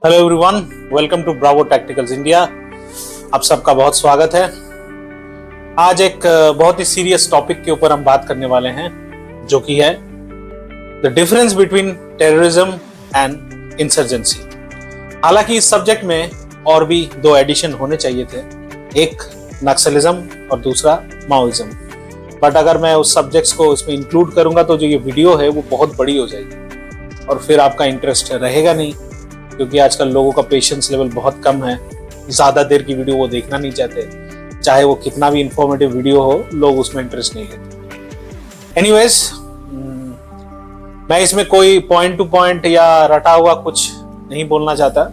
Hello everyone, welcome to Bravo Tacticals India. आप सबका बहुत स्वागत है। आज एक बहुत ही सीरियस टॉपिक के ऊपर हम बात करने वाले हैं, जो कि है the difference between terrorism and insurgency. हालांकि इस सब्जेक्ट में और भी दो एडिशन होने चाहिए थे, एक नक्सलिज्म और दूसरा माओइज्म, बट अगर मैं उस सब्जेक्ट्स को इसमें इंक्लूड करूंगा तो जो ये वीडियो है वो बहुत बड़ी हो जाएगी और फिर आपका इंटरेस्ट रहेगा नहीं, क्योंकि आजकल लोगों का पेशेंस लेवल बहुत कम है। ज़्यादा देर की वीडियो वो देखना नहीं चाहते, चाहे वो कितना भी इंफॉर्मेटिव वीडियो हो, लोग उसमें इंटरेस्ट नहीं लेते। एनीवेज, मैं इसमें कोई पॉइंट टू पॉइंट या रटा हुआ कुछ नहीं बोलना चाहता।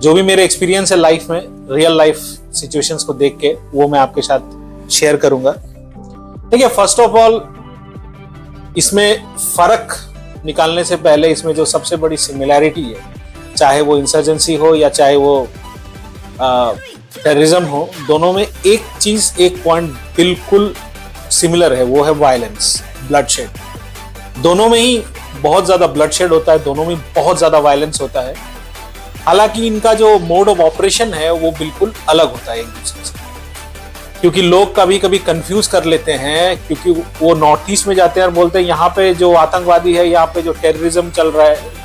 जो भी मेरे एक्सपीरियंस है लाइफ में, रियल लाइफ सिचुएशंस को देख के, वो मैं आपके साथ शेयर करूंगा। देखिए, फर्स्ट ऑफ ऑल इसमें फर्क निकालने से पहले इसमें जो सबसे बड़ी सिमिलैरिटी है, चाहे वो इंसर्जेंसी हो या चाहे वो टेररिज्म हो, दोनों में एक चीज, एक पॉइंट बिल्कुल सिमिलर है, वो है वायलेंस, ब्लडशेड। दोनों में ही बहुत ज्यादा ब्लडशेड होता है, दोनों में बहुत ज्यादा वायलेंस होता है। हालांकि इनका जो मोड ऑफ ऑपरेशन है वो बिल्कुल अलग होता है एक दूसरे से, क्योंकि लोग कभी कभी कंफ्यूज कर लेते हैं, क्योंकि वो नॉर्थ ईस्ट में जाते हैं और बोलते हैं यहाँ पे जो आतंकवादी है, यहाँ पे जो टेररिज्म चल रहा है,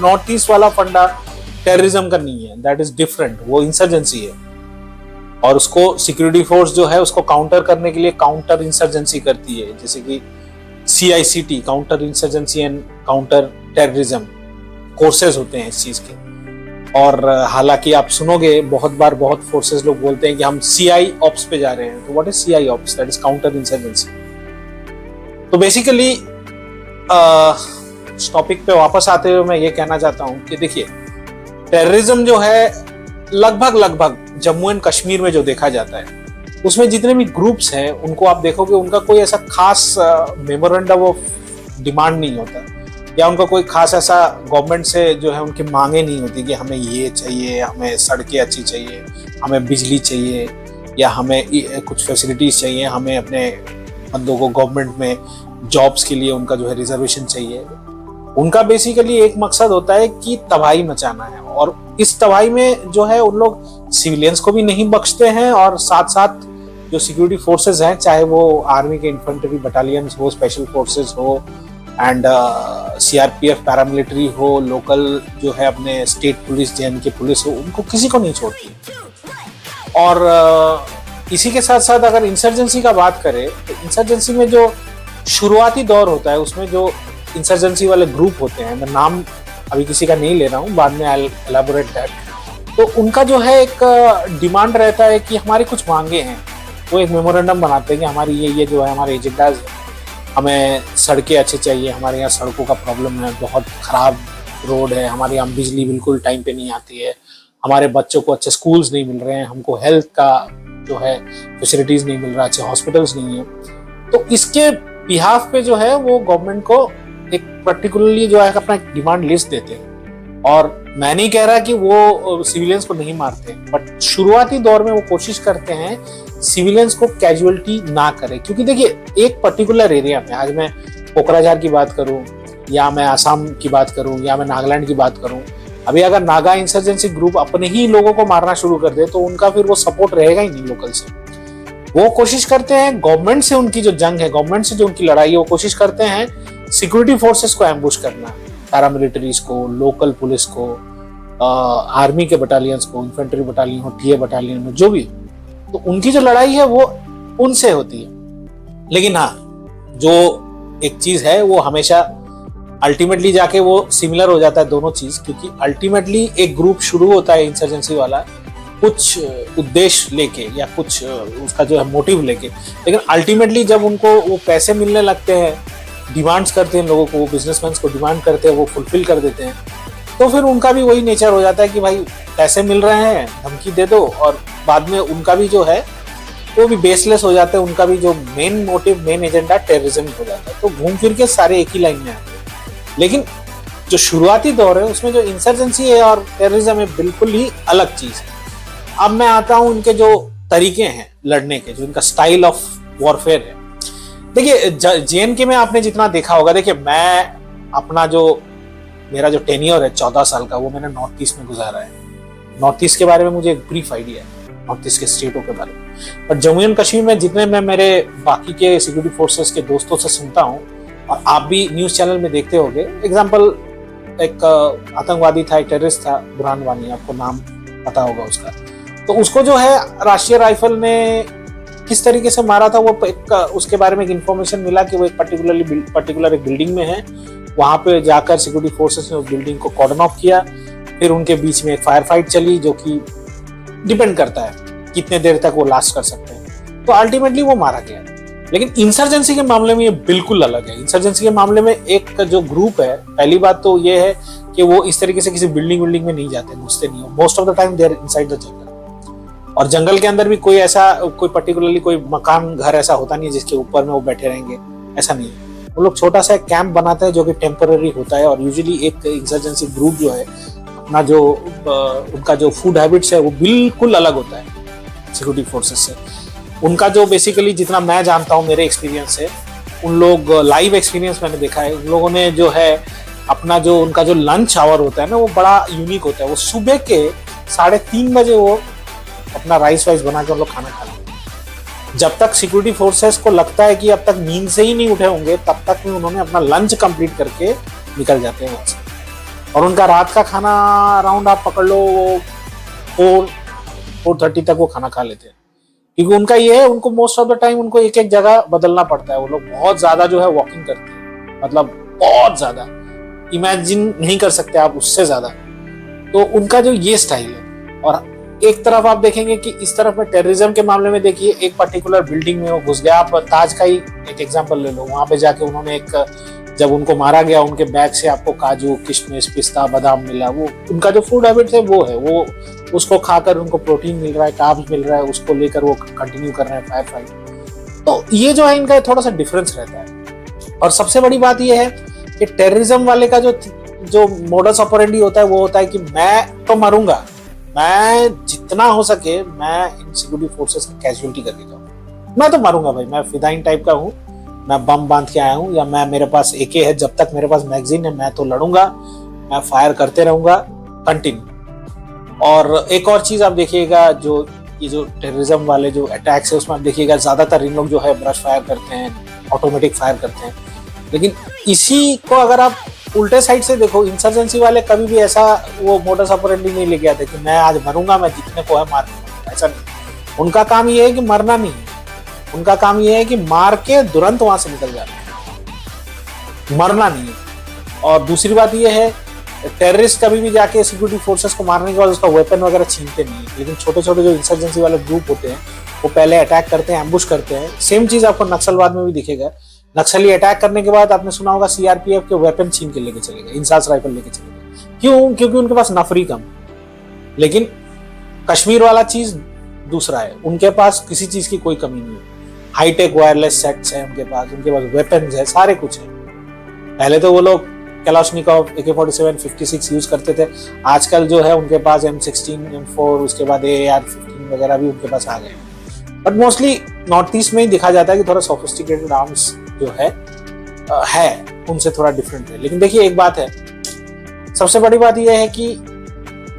नॉर्थ ईस्ट वाला फंडा टेररिज्म का नहीं है, दैट इज डिफरेंट, वो इंसर्जेंसी है। और उसको सिक्योरिटी फोर्स जो है उसको काउंटर करने के लिए काउंटर इंसर्जेंसी करती है, जैसे कि CICT, counter insurgency and counter terrorism courses होते हैं इस चीज के। और हालांकि आप सुनोगे बहुत बार, बहुत फोर्सेज लोग बोलते हैं कि हम CI ऑप्स पे जा रहे हैं। तो what is CI ops? That is counter insurgency. तो बेसिकली टॉपिक पे वापस आते हुए मैं ये कहना चाहता हूं कि देखिए, टेररिज्म जो है लगभग जम्मू एंड कश्मीर में जो देखा जाता है, उसमें जितने भी ग्रुप्स हैं उनको आप देखोगे, उनका कोई ऐसा खास मेमोरेंडम ऑफ डिमांड नहीं होता, या उनका कोई खास ऐसा गवर्नमेंट से जो है उनकी मांगे नहीं होती कि हमें ये चाहिए, हमें सड़कें अच्छी चाहिए, हमें बिजली चाहिए, या हमें कुछ फैसिलिटीज चाहिए, हमें अपने बंदों को गवर्नमेंट में जॉब्स के लिए उनका जो है रिजर्वेशन चाहिए। उनका बेसिकली एक मकसद होता है कि तबाही मचाना है, और इस तबाही में जो है उन लोग सिविलियंस को भी नहीं बख्शते हैं, और साथ साथ जो सिक्योरिटी फोर्सेस हैं, चाहे वो आर्मी के इन्फेंट्री बटालियंस हो, स्पेशल फोर्सेस हो, एंड CRPF पैरामिलिट्री हो, लोकल जो है अपने स्टेट पुलिस, JNK पुलिस हो, उनको किसी को नहीं छोड़ती। और इसी के साथ साथ अगर इंसर्जेंसी का बात करें, तो इंसर्जेंसी में जो शुरुआती दौर होता है, उसमें जो इंसर्जेंसी वाले ग्रुप होते हैं, मैं नाम अभी किसी का नहीं ले रहा हूँ, बाद में आई विल एलैबोरेट दैट। तो उनका जो है एक डिमांड रहता है कि हमारी कुछ मांगे हैं, वो एक मेमोरेंडम बनाते हैं कि हमारी ये जो है हमारे एजेंडाज है, हमें सड़कें अच्छी चाहिए, हमारे यहाँ सड़कों का प्रॉब्लम है, बहुत ख़राब रोड है, हमारे यहाँ बिजली बिल्कुल टाइम पे नहीं आती है, हमारे बच्चों को अच्छे स्कूल्स नहीं मिल रहे हैं, हमको हेल्थ का जो है फैसिलिटीज़ नहीं मिल रहा, अच्छे हॉस्पिटल्स नहीं है। तो इसके बिहाफ पे जो है वो गवर्नमेंट को एक पर्टिकुलरली जो है अपना डिमांड लिस्ट देते हैं। और मैं नहीं कह रहा कि वो सिविलियंस को नहीं मारते, बट शुरुआती दौर में वो कोशिश करते हैं सिविलियंस को कैजुअलिटी ना करे, क्योंकि देखिए एक पर्टिकुलर एरिया में, आज मैं कोकराझार की बात करूं, या मैं आसाम की बात करूं, या मैं नागालैंड की बात करूं, अभी अगर नागा इंसर्जेंसी ग्रुप अपने ही लोगों को मारना शुरू कर दे तो उनका फिर वो सपोर्ट रहेगा ही नहीं लोकल से। वो कोशिश करते हैं गवर्नमेंट से, उनकी जो जंग है, गवर्नमेंट से जो उनकी लड़ाई है, वो कोशिश करते हैं सिक्योरिटी फोर्सेस को एम्बुश करना, पैरामिलिट्रीज को, लोकल पुलिस को, आर्मी के बटालियंस को, इन्फेंट्री बटालियन हो, TA बटालियन हो, जो भी, तो उनकी जो लड़ाई है वो उनसे होती है। लेकिन हाँ, जो एक चीज है वो हमेशा अल्टीमेटली जाके वो सिमिलर हो जाता है दोनों चीज, क्योंकि अल्टीमेटली एक ग्रुप शुरू होता है इंसर्जेंसी वाला कुछ उद्देश्य लेके, या कुछ उसका जो है मोटिव लेके, लेकिन अल्टीमेटली जब उनको वो पैसे मिलने लगते हैं, डिमांड्स करते हैं लोगों को, वो बिजनेसमैन को डिमांड करते हैं, वो फुलफिल कर देते हैं, तो फिर उनका भी वही नेचर हो जाता है कि भाई पैसे मिल रहे हैं, धमकी दे दो, और बाद में उनका भी जो है वो भी बेसलेस हो जाता है, उनका भी जो main motive, main agenda terrorism हो जाता है। तो घूम फिर के सारे एक ही लाइन में आते हैं। लेकिन जो शुरुआती दौर है उसमें जो इंसर्जेंसी है और टेररिज्म है, बिल्कुल ही अलग चीज है। अब मैं आता हूं उनके जो तरीके हैं लड़ने के, जो इनका स्टाइल ऑफ वॉरफेयर है। देखिए, JNK में आपने जितना देखा होगा, देखिए मैं अपना जो मेरा जो टेन्योर है 14 साल का, वो मैंने नॉर्थ ईस्ट में गुजारा है। नॉर्थ ईस्ट के बारे में मुझे एक ब्रीफ आइडिया है, नॉर्थ ईस्ट के स्टेटों के बारे में। पर जम्मू एंड कश्मीर में जितने मैं मेरे बाकी के सिक्योरिटी फोर्सेस के दोस्तों से सुनता हूँ, और आप भी न्यूज चैनल में देखते होंगे, एग्जाम्पल एक आतंकवादी था, एक टेररिस्ट था, बुरहान वानी, आपको नाम पता होगा उसका। तो उसको जो है राष्ट्रीय राइफल ने किस तरीके से मारा था, वो उसके बारे में एक इन्फॉर्मेशन मिला कि वो एक पर्टिकुलर एक बिल्डिंग में है। वहां पे जाकर सिक्योरिटी फोर्सेस ने उस बिल्डिंग को कॉर्डन ऑफ किया, फिर उनके बीच में एक फायर फाइट चली, जो कि डिपेंड करता है कितने देर तक वो लास्ट कर सकते हैं। तो अल्टीमेटली वो मारा गया। लेकिन इंसर्जेंसी के मामले में ये बिल्कुल अलग है। इंसर्जेंसी के मामले में एक जो ग्रुप है, पहली बात तो ये है कि वो इस तरीके से किसी बिल्डिंग में नहीं जाते, घुसते नहीं हो। Most of the time they are inside the jungle, और जंगल के अंदर भी कोई पर्टिकुलरली कोई मकान घर ऐसा होता नहीं है जिसके ऊपर में वो बैठे रहेंगे, ऐसा नहीं है। वो लोग छोटा सा कैंप बनाते हैं जो कि टेम्पररी होता है, और यूजुअली एक इंसर्जेंसी ग्रुप जो है अपना जो उनका जो फूड हैबिट्स है वो बिल्कुल अलग होता है सिक्योरिटी फोर्सेस से। उनका जो बेसिकली जितना मैं जानता हूँ मेरे एक्सपीरियंस से, उन लोग लाइव एक्सपीरियंस मैंने देखा है, उन लोगों ने जो है अपना जो उनका जो लंच आवर होता है ना, वो बड़ा यूनिक होता है। वो सुबह के 3:30 बजे वो अपना राइस वाइस बना के उन लोग खाना खा लेते हैं। जब तक सिक्योरिटी फोर्सेस को लगता है कि अब तक नींद से ही नहीं उठे होंगे, तब तक में उन्होंने अपना लंच कंप्लीट करके निकल जाते हैं वहां से। और उनका रात का खाना अराउंड आप पकड़ लो 4:30 तक वो खाना खा लेते हैं, क्योंकि उनका ये है, उनको मोस्ट ऑफ द टाइम उनको एक एक जगह बदलना पड़ता है। वो लोग बहुत ज्यादा जो है वॉकिंग करते हैं, मतलब बहुत ज्यादा, इमेजिन नहीं कर सकते आप उससे ज्यादा। तो उनका जो ये स्टाइल है। और एक तरफ आप देखेंगे कि इस तरफ में टेररिज्म के मामले में देखिए, एक पर्टिकुलर बिल्डिंग में वो घुस गया। आप ताज का ही एक एग्जांपल ले लो, वहां पे जाके उन्होंने जब उनको मारा गया, उनके बैग से आपको काजू, किशमिश, पिस्ता, बादाम मिला। वो उनका जो फूड हैबिट है वो है, वो उसको खाकर उनको प्रोटीन मिल रहा है, कार्ब्स मिल रहा है, उसको लेकर वो कंटिन्यू कर रहे हैं फायर फाइट। तो ये जो है इनका थोड़ा सा डिफरेंस रहता है। और सबसे बड़ी बात ये है कि टेररिज्म वाले का जो मोडस ऑपरेंडी होता है, वो होता है कि मैं तो मरूंगा, मैं जितना हो सके मैं इन सिक्योरिटी फोर्सेस की कैजुअलिटी करके जाऊँ। मैं तो मरूंगा भाई, मैं फिदाइन टाइप का हूँ, मैं बम बांध के आया हूँ, या मेरे पास एके है, जब तक मेरे पास मैगजीन है मैं तो लड़ूंगा, मैं फायर करते रहूंगा कंटिन्यू। और एक और चीज आप देखिएगा, ये जो टेररिज्म वाले जो अटैक्स है उसमें आप देखिएगा ज्यादातर इन लोग जो है ब्रश फायर करते हैं, ऑटोमेटिक फायर करते हैं। लेकिन इसी को अगर आप उल्टे साइड से देखो, इंसर्जेंसी वाले कभी भी ऐसा वो मोडस ऑपरेंडी नहीं लेके आते कि मैं आज मरूंगा, मैं जितने को है मार दूंगा, ऐसा नहीं। उनका काम ये है कि मरना नहीं है, उनका काम ये है कि मार के तुरंत वहां से निकल जाना है, मरना नहीं है। और दूसरी बात ये है, टेररिस्ट कभी भी जाके सिक्योरिटी फोर्सेस को मारने के बाद उसका वेपन वगैरह छीनते नहीं है। लेकिन छोटे छोटे जो इंसर्जेंसी वाले ग्रुप होते हैं वो पहले अटैक करते हैं, एम्बुश करते हैं। सेम चीज आपको नक्सलवाद में भी दिखेगा। नक्सली अटैक करने के बाद आपने सुना होगा सीआरपीएफ के वेपन छीन के लेके चले गए, इंसास राइफल लेके चले गए। क्यों? क्योंकि उनके पास नफरी कम। लेकिन कश्मीर वाला चीज दूसरा है, उनके पास किसी चीज की कोई कमी नहीं है। हाईटेक वायरलेस सेट्स है उनके पास वेपन्स है, सारे कुछ है। पहले तो वो लोग कलाशनिकोव, AK-47, 56 यूज करते थे। आजकल जो है उनके पास M16, M4, उसके बाद AR-15 वगैरह भी उनके पास आ गए। बट मोस्टली नॉर्थ ईस्ट में ही दिखा जाता है कि थोड़ा सोफिस्टिकेटेड आर्म्स जो है उनसे थोड़ा डिफरेंट है। लेकिन देखिए एक बात है, सबसे बड़ी बात यह है कि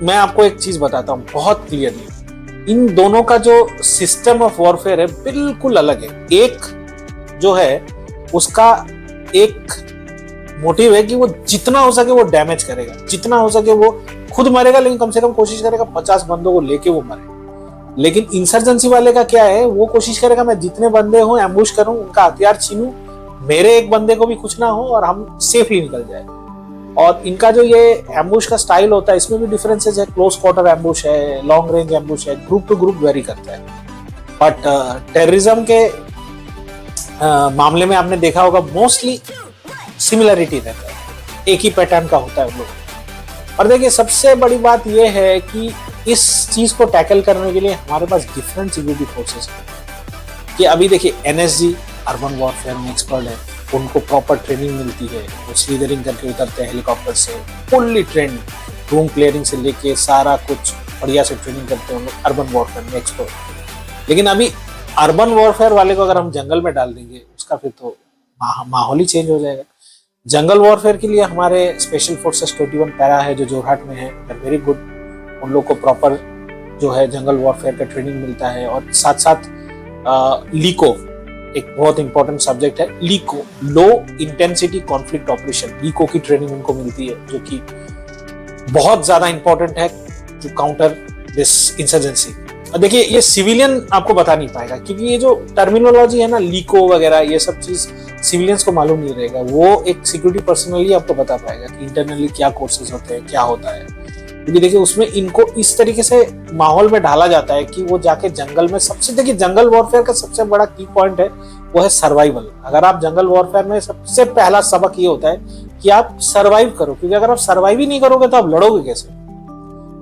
मैं आपको एक चीज बताता हूँ बहुत क्लियरली, इन दोनों का जो सिस्टम ऑफ वॉरफेयर है बिल्कुल अलग है। एक जो है उसका एक मोटिव है कि वो जितना हो सके वो डैमेज करेगा, जितना हो सके वो खुद मरेगा, लेकिन कम से कम कोशिश करेगा 50 बंदों को लेके वो मरे। लेकिन इंसर्जेंसी वाले का क्या है, वो कोशिश करेगा मैं जितने बंदे हो एम्बुश करूं, उनका हथियार छीनूं, मेरे एक बंदे को भी कुछ ना हो और हम सेफली निकल जाए। और इनका जो ये एम्बुश का स्टाइल होता है इसमें भी डिफरेंसेस है। क्लोज क्वार्टर एम्बुश है, लॉन्ग रेंज एम्बुश है, ग्रुप टू ग्रुप वेरी करता है। बट टेररिज्म के मामले में आपने देखा होगा मोस्टली सिमिलरिटी रहता है, एक ही पैटर्न का होता है उन लोगों। और देखिए सबसे बड़ी बात यह है कि इस चीज को टैकल करने के लिए हमारे पास डिफरेंट सिक्योरिटी फोर्सेस हैं। कि अभी देखिए NSG अर्बन वॉरफेयर में एक्सपर्ट है, उनको प्रॉपर ट्रेनिंग मिलती है, वो स्लीदरिंग करके उतरते हैं हेलीकॉप्टर से, फुल्ली ट्रेंड, रूम क्लियरिंग से लेके सारा कुछ बढ़िया से ट्रेनिंग करते हैं अर्बन वॉरफेयर में एक्सपर्ट। लेकिन अभी अर्बन वॉरफेयर वाले को अगर हम जंगल में डाल देंगे, उसका फिर तो माहौल ही चेंज हो जाएगा। जंगल वॉरफेयर के लिए हमारे स्पेशल फोर्सेस 21 पैरा है जो जोरहाट में है, वेरी गुड। उन लोग को प्रॉपर जो है जंगल वॉरफेयर का ट्रेनिंग मिलता है। और साथ साथ लीको एक बहुत इंपॉर्टेंट सब्जेक्ट है, लीको लो इंटेंसिटी कॉन्फ्लिक्ट ऑपरेशन, लीको की ट्रेनिंग उनको मिलती है जो कि बहुत ज्यादा इंपॉर्टेंट है टू काउंटर दिस इंसर्जेंसी। और देखिए ये सिविलियन आपको बता नहीं पाएगा क्योंकि ये जो टर्मिनोलॉजी है ना, लीको वगैरह ये सब चीज सिविलियंस को मालूम नहीं रहेगा। वो एक सिक्योरिटी पर्सनली आपको बता पाएगा कि इंटरनली क्या कोर्सेज होते हैं, क्या होता है। क्योंकि देखिए उसमें इनको इस तरीके से माहौल में डाला जाता है कि वो जाके जंगल में सबसे, देखिए जंगल वॉरफेयर का सबसे बड़ा की पॉइंट है वो है सर्वाइवल। अगर आप जंगल वॉरफेयर में सबसे पहला सबक ये होता है कि आप सर्वाइव करो, क्योंकि अगर आप सर्वाइव ही नहीं करोगे तो आप लड़ोगे कैसे।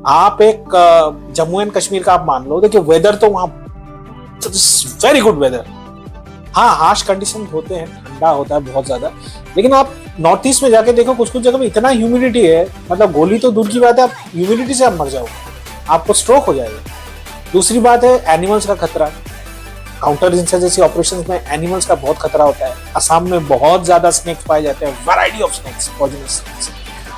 आप एक जम्मू एंड कश्मीर का आप मान लो, देखिए वेदर तो वहां वेरी गुड वेदर, हाँ हार्श कंडीशन होते हैं, ठंडा होता है बहुत ज्यादा, लेकिन आप नॉर्थ ईस्ट में जाके देखो कुछ कुछ जगह में इतना ह्यूमिडिटी है, मतलब गोली तो दूर की बात है, आप ह्यूमिडिटी से आप मर जाओगे, आपको स्ट्रोक हो जाएगा। दूसरी बात है एनिमल्स का खतरा, काउंटर इंसर्जेंसी ऑपरेशंस में एनिमल्स का बहुत खतरा होता है। असम में बहुत ज्यादा स्नेक्स पाए जाते हैं, variety of snakes, poisonous snacks.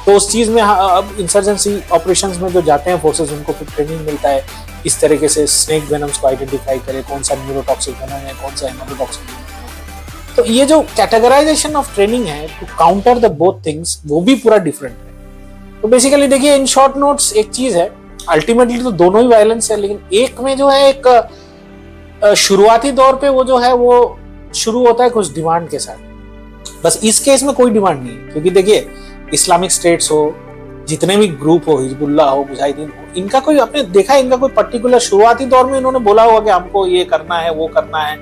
तो उस चीज में अब इंसर्जेंसी ऑपरेशंस में जो जाते हैं फोर्सेस, उनको फिर ट्रेनिंग मिलता है इस तरीके से स्नेक वेनम्स को आइडेंटिफाई करे, कौन सा न्यूरोटॉक्सिक वेनम है, कौन सा हेमोटॉक्सिक वेनम है। तो ये जो कैटेगराइजेशन ऑफ ट्रेनिंग है to counter the both things, वो भी पूरा डिफरेंट है। तो बेसिकली देखिए इन शॉर्ट नोट्स एक चीज है, अल्टीमेटली तो दोनों ही वायलेंस है, लेकिन एक में जो है एक शुरुआती दौर पे वो जो है वो शुरू होता है कुछ डिमांड के साथ। बस इस केस में कोई डिमांड नहीं है, क्योंकि देखिए इस्लामिक स्टेट्स हो, जितने भी ग्रुप हो, हिजबुल्लाह हो, मुजाहिदीन हो, इनका कोई, आपने देखा है इनका कोई पर्टिकुलर शुरुआती दौर में इन्होंने बोला होगा कि हमको ये करना है वो करना है,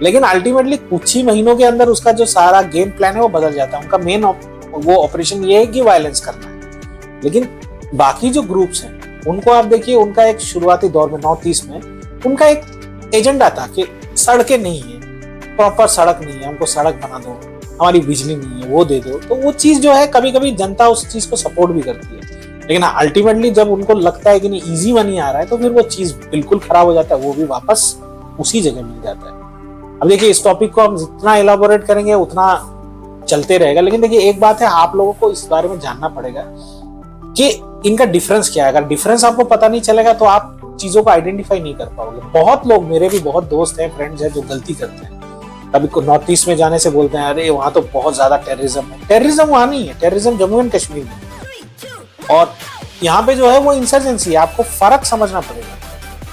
लेकिन अल्टीमेटली कुछ ही महीनों के अंदर उसका जो सारा गेम प्लान है वो बदल जाता है। उनका मेन वो ऑपरेशन ये है कि वायलेंस करना है। लेकिन बाकी जो ग्रुप्स हैं उनको आप देखिए, उनका एक शुरुआती दौर में नॉर्थ ईस्ट में उनका एक एजेंडा था कि सड़कें नहीं है, प्रॉपर सड़क नहीं है, हमको सड़क बना दो, हमारी बिजली नहीं है वो दे दो। तो वो चीज जो है कभी कभी जनता उस चीज को सपोर्ट भी करती है, लेकिन अल्टीमेटली जब उनको लगता है कि नहीं इजी मनी आ रहा है तो फिर वो चीज बिल्कुल खराब हो जाता है, वो भी वापस उसी जगह मिल जाता है। अब देखिए इस टॉपिक को हम जितना एलाबोरेट करेंगे उतना चलते रहेगा, लेकिन देखिए एक बात है, आप लोगों को इस बारे में जानना पड़ेगा कि इनका डिफरेंस क्या है। अगर डिफरेंस आपको पता नहीं चलेगा तो आप चीजों को आइडेंटिफाई नहीं कर पाओगे। बहुत लोग, मेरे भी बहुत दोस्त हैं, फ्रेंड्स हैं, जो गलती करते हैं, कभी को नॉर्थ ईस्ट में जाने से बोलते हैं अरे वहां तो बहुत ज्यादा टेररिज्म है। टेररिज्म वहां नहीं है, टेररिज्म जम्मू एंड कश्मीर में, और यहाँ पे जो है वो इंसर्जेंसी है। आपको फर्क समझना पड़ेगा,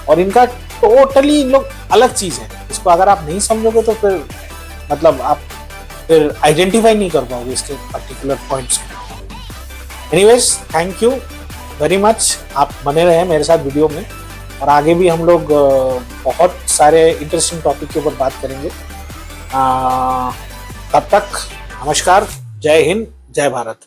और इनका टोटली इन लोग अलग चीज है। इसको अगर आप नहीं समझोगे तो फिर मतलब आप फिर आइडेंटिफाई नहीं कर पाओगे इसके पर्टिकुलर पॉइंट्स को। Anyways thank you very much, आप बने रहे मेरे साथ वीडियो में, और आगे भी हम लोग बहुत सारे इंटरेस्टिंग टॉपिक के ऊपर बात करेंगे। तब तक नमस्कार, जय हिंद, जय भारत।